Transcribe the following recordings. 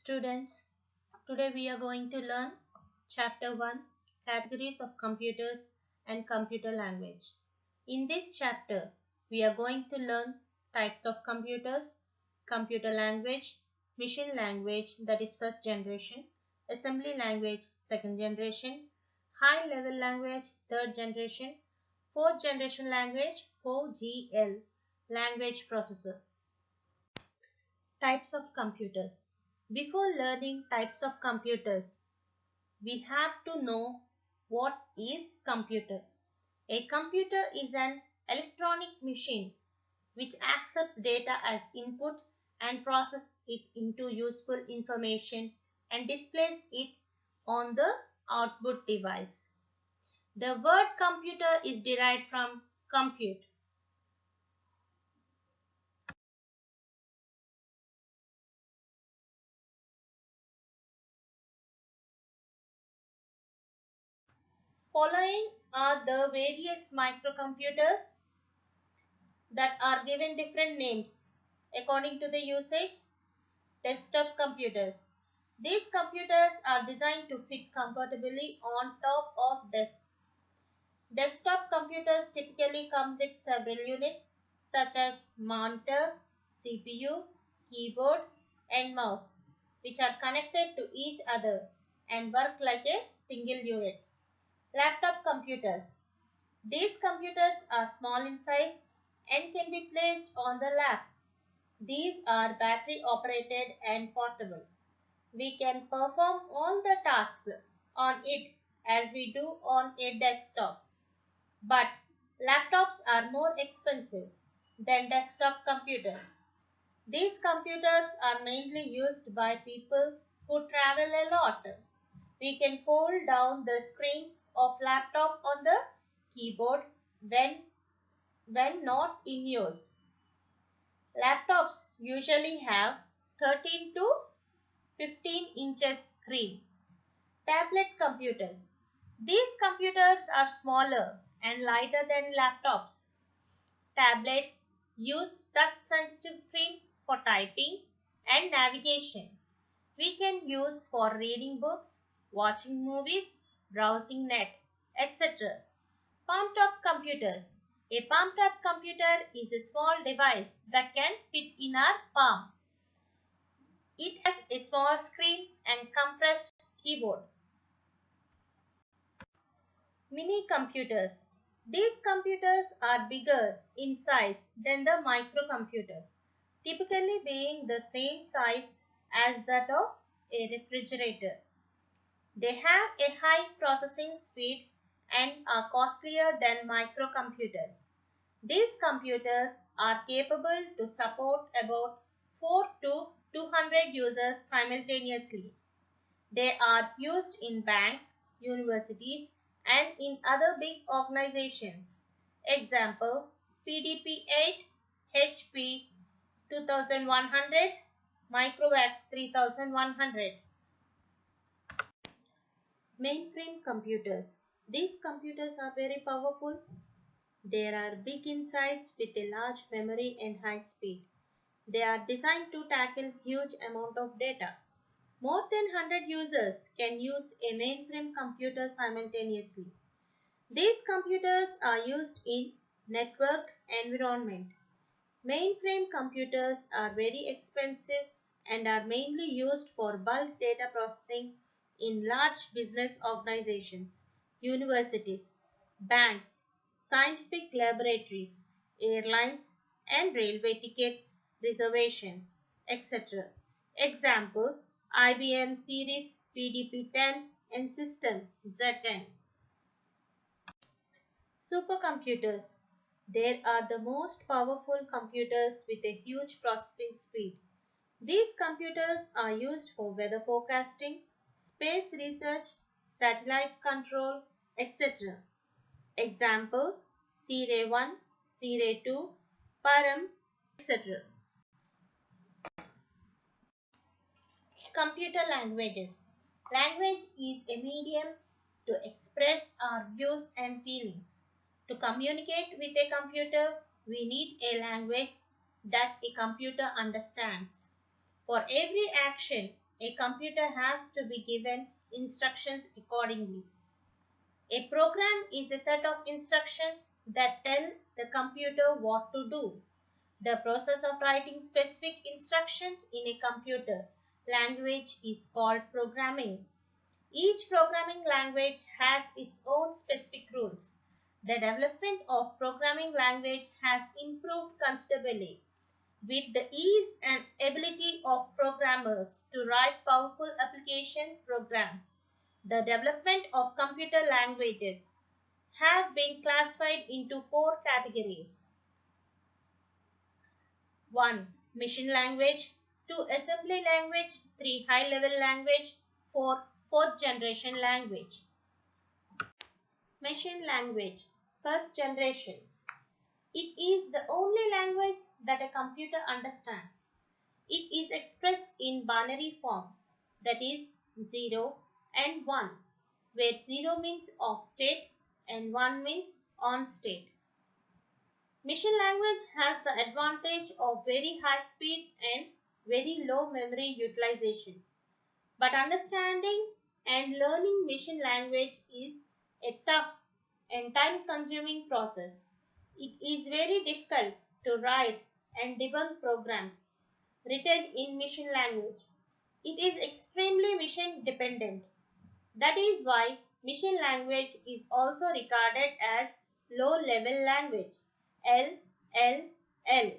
Students, today we are going to learn Chapter 1, Categories of Computers and Computer Language. In this chapter, we are going to learn types of computers, computer language, machine language that is first generation, assembly language second generation, high level language third generation, fourth generation language 4GL, language processor. Types of computers. Before learning types of computers, we have to know what is computer. A computer is an electronic machine which accepts data as input and processes it into useful information and displays it on the output device. The word computer is derived from compute. Following are the various microcomputers that are given different names according to the usage. Desktop computers. These computers are designed to fit comfortably on top of desks. Desktop computers typically come with several units such as monitor, CPU, keyboard, and mouse, which are connected to each other and work like a single unit. Laptop computers. These computers are small in size and can be placed on the lap. These are battery operated and portable. We can perform all the tasks on it as we do on a desktop. But laptops are more expensive than desktop computers. These computers are mainly used by people who travel a lot. We can fold down the screens of laptop on the keyboard when not in use. Laptops usually have 13 to 15 inches screen. Tablet computers. These computers are smaller and lighter than laptops. Tablet use touch sensitive screen for typing and navigation. We can use for reading books, watching movies, browsing net, etc. Palm-top computers. A palm-top computer is a small device that can fit in our palm. It has a small screen and compressed keyboard. Mini computers. These computers are bigger in size than the microcomputers, typically being the same size as that of a refrigerator. They have a high processing speed and are costlier than microcomputers. These computers are capable to support about 4 to 200 users simultaneously. They are used in banks, universities, and in other big organizations. Example, PDP-8, HP 2100, Microvax 3100. Mainframe computers. These computers are very powerful. They are big in size with a large memory and high speed. They are designed to tackle huge amount of data. More than 100 users can use a mainframe computer simultaneously. These computers are used in networked environment. Mainframe computers are very expensive and are mainly used for bulk data processing in large business organizations, universities, banks, scientific laboratories, airlines, and railway tickets, reservations, etc. Example, IBM Series PDP-10 and System Z10. Supercomputers. They are the most powerful computers with a huge processing speed. These computers are used for weather forecasting, space research, satellite control, etc. Example, C-Ray 1, C-Ray 2, Param, etc. Computer languages. Language is a medium to express our views and feelings. To communicate with a computer, we need a language that a computer understands. For every action, a computer has to be given instructions accordingly. A program is a set of instructions that tell the computer what to do. The process of writing specific instructions in a computer language is called programming. Each programming language has its own specific rules. The development of programming language has improved considerably with the ease and ability of programmers to write powerful application programs. The development of computer languages have been classified into four categories. 1. Machine language. 2. Assembly language. 3. High level language. 4. Fourth generation language. Machine language. First generation. It is the only language that a computer understands. It is expressed in binary form, that is 0 and 1, where 0 means off state and 1 means on state. Machine language has the advantage of very high speed and very low memory utilization. But understanding and learning machine language is a tough and time consuming process. It is very difficult to write and debug programs written in machine language. It is extremely machine dependent. That is why machine language is also regarded as low level language LLL.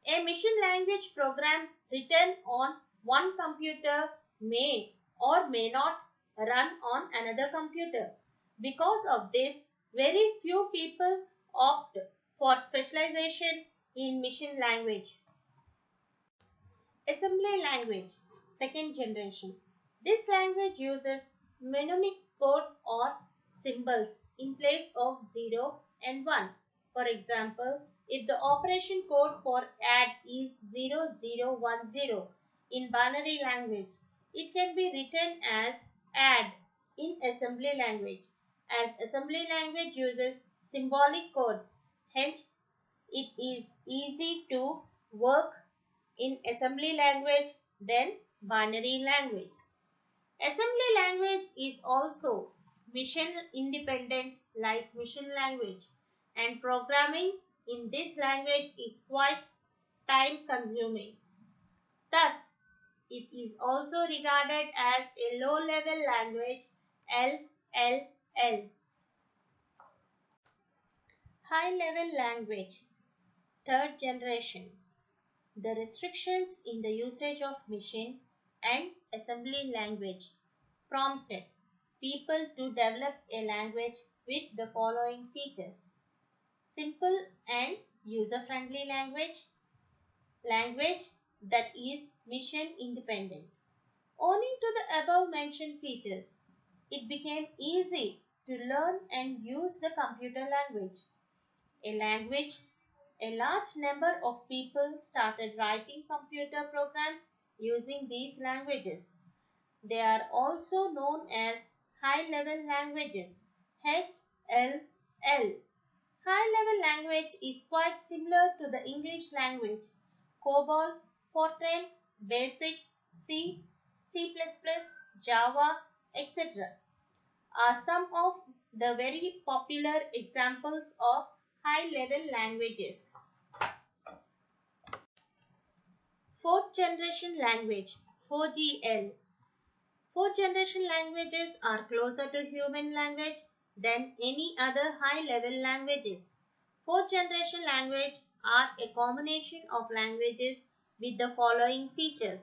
A machine language program written on one computer may or may not run on another computer. Because of this, very few people opt for specialization in machine language. Assembly language, second generation. This language uses mnemonic code or symbols in place of 0 and 1. For example, if the operation code for add is 0010 in binary language, it can be written as add in assembly language, as assembly language uses symbolic codes. Hence, it is easy to work in assembly language than binary language. Assembly language is also mission independent like machine language, and programming in this language is quite time consuming. Thus, it is also regarded as a low level language LLL. High level language, third generation. The restrictions in the usage of machine and assembly language prompted people to develop a language with the following features: simple and user-friendly language that is mission independent. Owing to the above mentioned features, it became easy to learn and use the computer language. A large number of people started writing computer programs using these languages. They are also known as high-level languages, HLL. High-level language is quite similar to the English language. COBOL, Fortran, BASIC, C, C++, Java, etc. are some of the very popular examples of high-level languages. Fourth generation language, 4GL. Fourth generation languages are closer to human language than any other high-level languages. Fourth generation language are a combination of languages with the following features: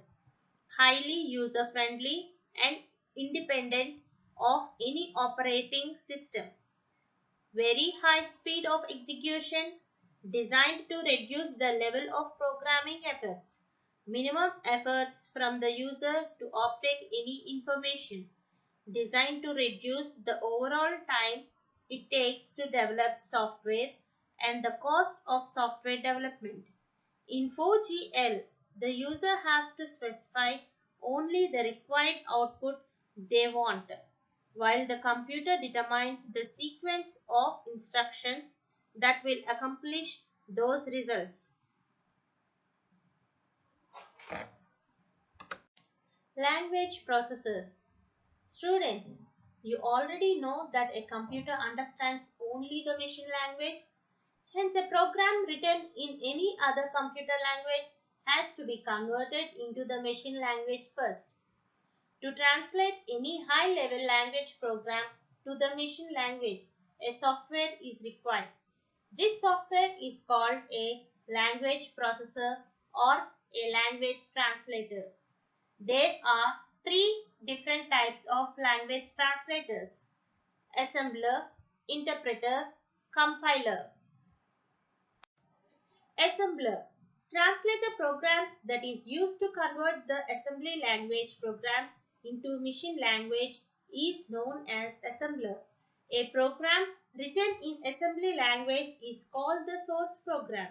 highly user-friendly and independent of any operating system, very high speed of execution, designed to reduce the level of programming efforts, minimum efforts from the user to obtain any information, designed to reduce the overall time it takes to develop software and the cost of software development. In 4GL, the user has to specify only the required output they want, while the computer determines the sequence of instructions that will accomplish those results. Language processors. Students, you already know that a computer understands only the machine language. Hence, a program written in any other computer language has to be converted into the machine language first. To translate any high-level language program to the machine language, a software is required. This software is called a language processor or a language translator. There are three different types of language translators: assembler, interpreter, compiler. Assembler. Translator programs that is used to convert the assembly language program into machine language is known as assembler. A program written in assembly language is called the source program,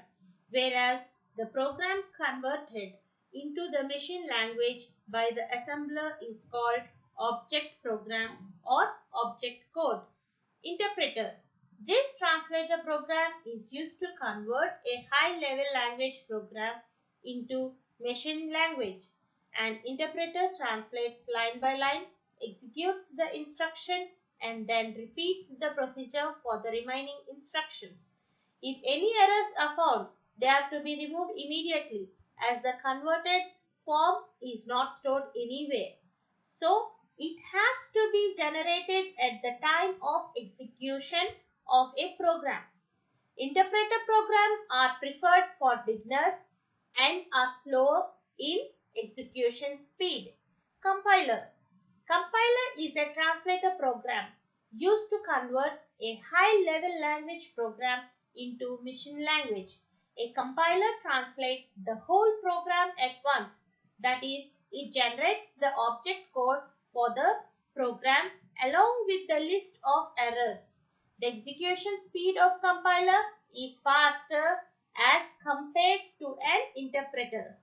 whereas the program converted into the machine language by the assembler is called object program or object code. Interpreter. This translator program is used to convert a high-level language program into machine language. An interpreter translates line by line, executes the instruction, and then repeats the procedure for the remaining instructions. If any errors are found, they are to be removed immediately, as the converted form is not stored anywhere. So, it has to be generated at the time of execution of a program. Interpreter programs are preferred for beginners and are slow in execution speed. Compiler. Compiler is a translator program used to convert a high-level language program into machine language. A compiler translates the whole program at once. That is, it generates the object code for the program along with the list of errors. The execution speed of compiler is faster as compared to an interpreter.